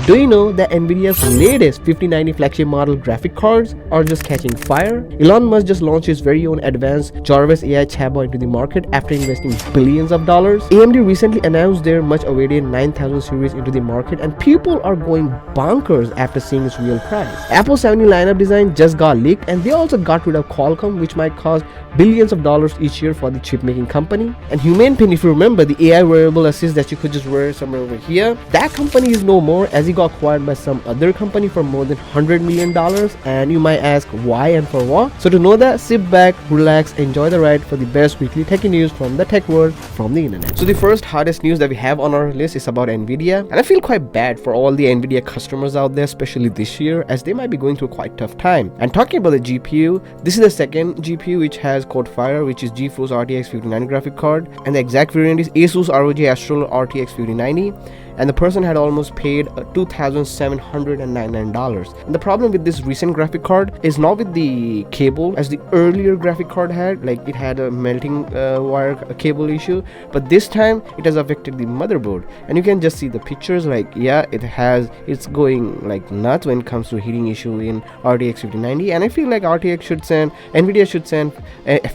Do you know that nvidia's latest 5090 flagship model graphic cards are just catching fire? Elon Musk just launched his very own advanced Jarvis AI chatbot into the market after investing billions of dollars. AMD recently announced their much awaited 9000 series into the market, and people are going bonkers after seeing its real price. Apple 70 lineup design just got leaked, and they also got rid of Qualcomm, which might cost billions of dollars each year for the chip making company. And Humane Pin, if you remember, the AI wearable assist that you could just wear somewhere over here, that company is no more, as he got acquired by some other company for more than $100 million. And you might ask why and for what. So to know that, sit back, relax, enjoy the ride for the best weekly techie news from the tech world, from the internet. So the first hottest news that we have on our list is about nvidia, and I feel quite bad for all the nvidia customers out there, especially this year, as they might be going through a quite tough time. And talking about the GPU, this is the second GPU which has code fire, which is GeForce RTX 5090 graphic card, and the exact variant is Asus ROG Astral RTX 5090. And the person had almost paid $2,799. And the problem with this recent graphic card is not with the cable, as the earlier graphic card had, like it had a melting wire cable issue, but this time it has affected the motherboard. And you can just see the pictures, like yeah, it's going like nuts when it comes to heating issue in RTX 5090. And I feel like nvidia should send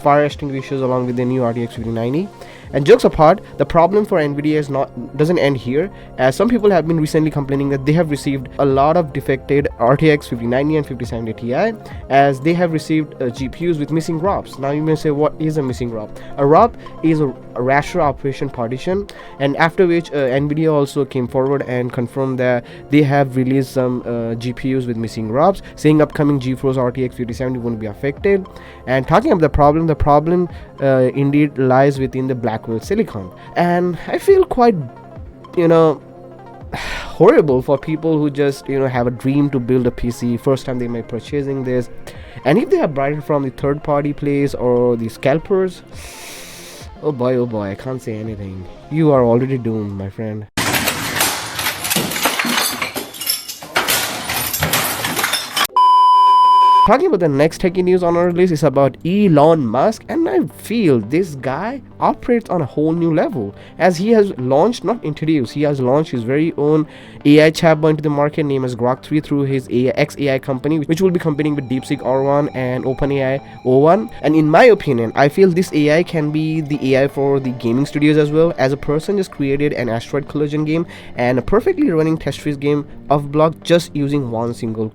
fire extinguishers along with the new RTX 5090. And jokes apart, the problem for nvidia doesn't end here, as some people have been recently complaining that they have received a lot of defected RTX 5090 and 5070 Ti, as they have received GPUs with missing ROPs. Now you may say, what is a missing ROP? A ROP is a raster operation partition, and after which nvidia also came forward and confirmed that they have released some GPUs with missing ROPs, saying upcoming GeForce RTX 5070 won't be affected. And talking about the problem indeed lies within the Blackwell silicon. And I feel quite horrible for people who just have a dream to build a PC, first time they might purchasing this, and if they have bought it from the third party place or the scalpers, oh boy, I can't say anything. You are already doomed, my friend. Talking about the next techie news on our list is about Elon Musk, and I feel this guy operates on a whole new level, as he has launched his very own AI chatbot into the market named as Grok 3 through his XAI company, which will be competing with DeepSeek R1 and OpenAI O1. And in my opinion, I feel this AI can be the AI for the gaming studios as well, as a person just created an asteroid collision game and a perfectly running Tetris game of block just using one single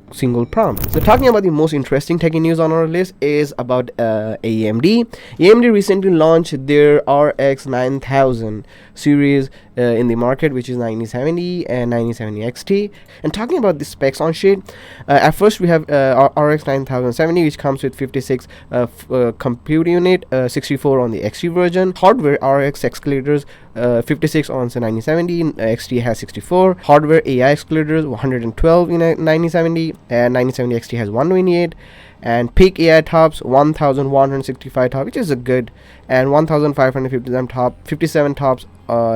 prompt. So talking about the most interesting techie news on our list is about AMD. AMD recently launched their RX 9000 series in the market, which is 9070 and 9070 XT. And talking about the specs on shit, at first we have RX 9070, which comes with 56 compute unit, 64 on the XT version. Hardware RX accelerators 56 on the 9070, XT has 64. Hardware AI accelerators 112 in 9070, and 9070 XT has 128. And peak AI tops 1165 top, which is a good, and 1557 tops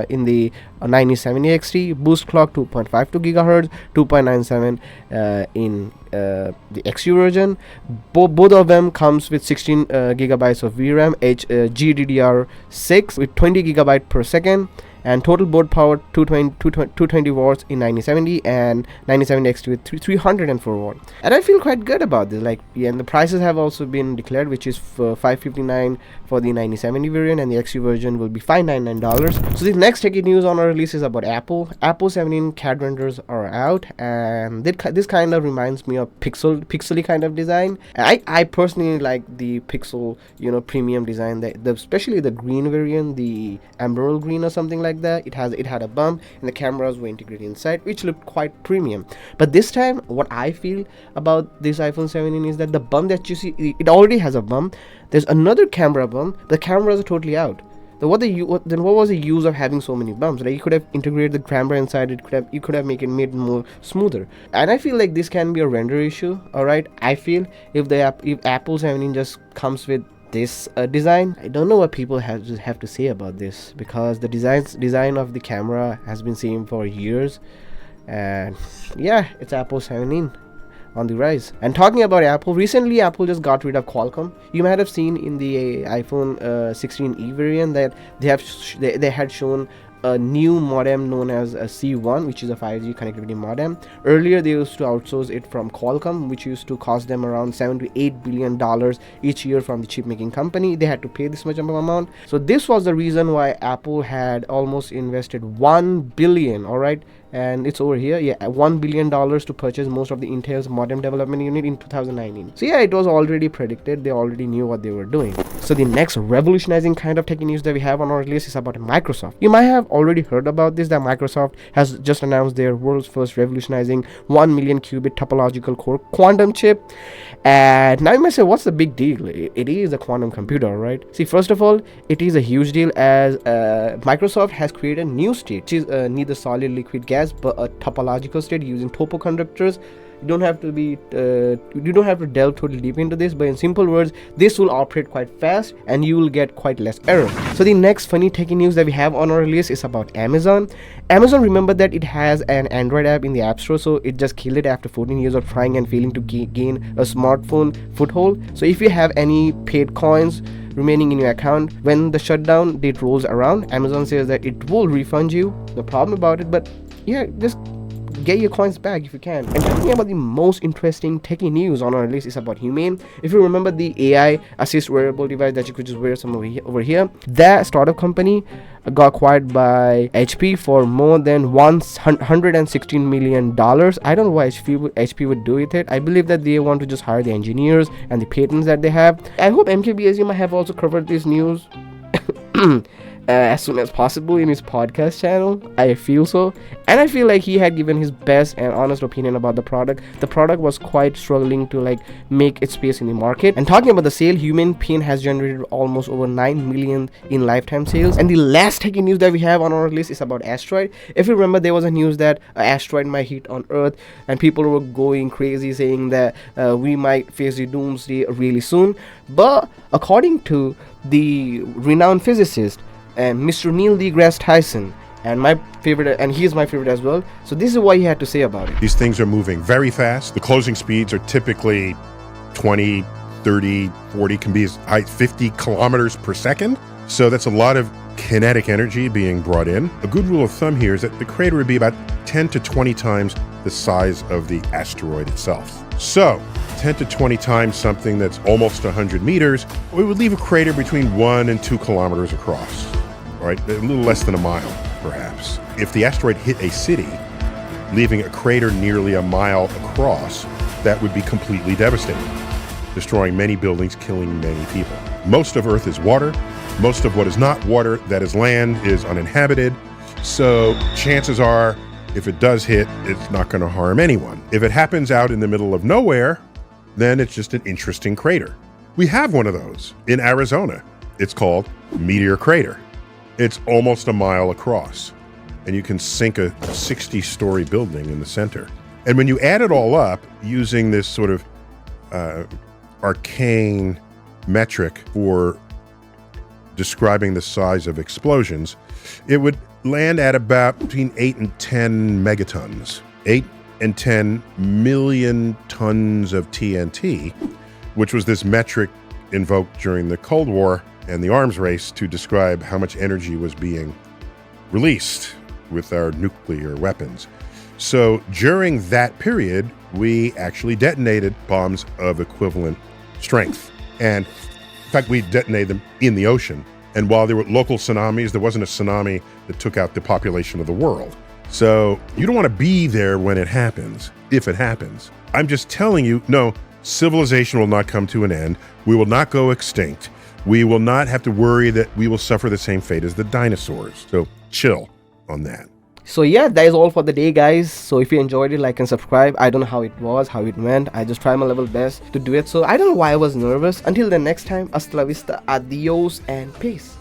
in the 9070 XT. Boost clock 2.52 gigahertz, 2.97 in the XU version. Both of them comes with 16 gigabytes of VRAM, GDDR6 with 20 gigabyte per second. And total board power 220 watts in 9070, and 9070 XT with 304 watts. And I feel quite good about this. And the prices have also been declared, which is for $559 for the 9070 variant, and the XT version will be $599. So the next techie news on our release is about Apple. Apple 17 CAD renders are out, and this kind of reminds me of pixely kind of design. I personally like the pixel premium design, especially the green variant, the emerald green or something like that. It had a bump, and the cameras were integrated inside, which looked quite premium. But this time, what I feel about this iPhone 17 is that the bump that you see, it already has a bump. There's another camera bump. The cameras are totally out. Then what was the use of having so many bumps? Like, you could have integrated the camera inside. You could have made it more smoother. And I feel like this can be a render issue. All right, I feel if Apple 17 just comes with this design, I don't know what people have to say about this, because the design of the camera has been same for years, and yeah, it's Apple 17 on the rise. And talking about Apple, recently Apple just got rid of Qualcomm. You might have seen in the iPhone 16e variant that they had shown a new modem known as a C1, which is a 5G connectivity modem. Earlier they used to outsource it from Qualcomm, which used to cost them around $7 to $8 billion each year from the chip making company. They had to pay this much of an amount. So this was the reason why Apple had almost invested 1 billion, all right, and it's over here, yeah, $1 billion to purchase most of the Intel's modem development unit in 2019. So yeah, it was already predicted. They already knew what they were doing. So the next revolutionizing kind of tech news that we have on our list is about Microsoft. You might have already heard about this, that Microsoft has just announced their world's first revolutionizing 1 million qubit topological core quantum chip. And now you might say, what's the big deal? It is a quantum computer, right? See, first of all, it is a huge deal as Microsoft has created a new state, which is neither solid, liquid, gas, but a topological state using topoconductors. You don't have to delve totally deep into this, but in simple words, this will operate quite fast and you will get quite less error. So the next funny techie news that we have on our list is about Amazon. Amazon, remember that it has an Android app in the App Store, so it just killed it after 14 years of trying and failing to gain a smartphone foothold. So if you have any paid coins remaining in your account when the shutdown date rolls around, Amazon says that it will refund you. No problem about it, but yeah, just get your coins back if you can. And talking about the most interesting techie news on our list is about Humane. If you remember the AI assist wearable device that you could just wear some over here, that startup company got acquired by HP for more than $116 million. I don't know why HP would do with it. I believe that they want to just hire the engineers and the patents that they have. I hope MKBSU might have also covered this news as soon as possible in his podcast channel. I feel so, and I feel like he had given his best and honest opinion about the product. The product was quite struggling to like make its space in the market. And talking about the sale, Humane Pin has generated almost over 9 million in lifetime sales. And the last techie news that we have on our list is about asteroid. If you remember, there was a news that an asteroid might hit on Earth, and people were going crazy saying that we might face the doomsday really soon. But according to the renowned physicist and Mr. Neil deGrasse Tyson, and my favorite, and he is my favorite as well. So this is what he had to say about it. These things are moving very fast. The closing speeds are typically 20, 30, 40, can be as high as 50 kilometers per second. So that's a lot of kinetic energy being brought in. A good rule of thumb here is that the crater would be about 10 to 20 times the size of the asteroid itself. So 10 to 20 times something that's almost 100 meters, we would leave a crater between 1 and 2 kilometers across. Right, a little less than a mile, perhaps. If the asteroid hit a city, leaving a crater nearly a mile across, that would be completely devastating, destroying many buildings, killing many people. Most of Earth is water. Most of what is not water, that is land, is uninhabited. So chances are, if it does hit, it's not going to harm anyone. If it happens out in the middle of nowhere, then it's just an interesting crater. We have one of those in Arizona. It's called Meteor Crater. It's almost a mile across, and you can sink a 60-story building in the center. And when you add it all up using this sort of arcane metric for describing the size of explosions, it would land at about between 8 and 10 megatons, 8 and 10 million tons of TNT, which was this metric invoked during the Cold War and the arms race to describe how much energy was being released with our nuclear weapons. So during that period, we actually detonated bombs of equivalent strength. And in fact, we detonated them in the ocean. And while there were local tsunamis, there wasn't a tsunami that took out the population of the world. So you don't want to be there when it happens, if it happens. I'm just telling you, no, civilization will not come to an end. We will not go extinct. We will not have to worry that we will suffer the same fate as the dinosaurs. So chill on that. So yeah, that is all for the day, guys. So if you enjoyed it, like and subscribe. I don't know how it was, how it went. I just tried my level best to do it. So I don't know why I was nervous. Until the next time, hasta la vista, adios, and peace.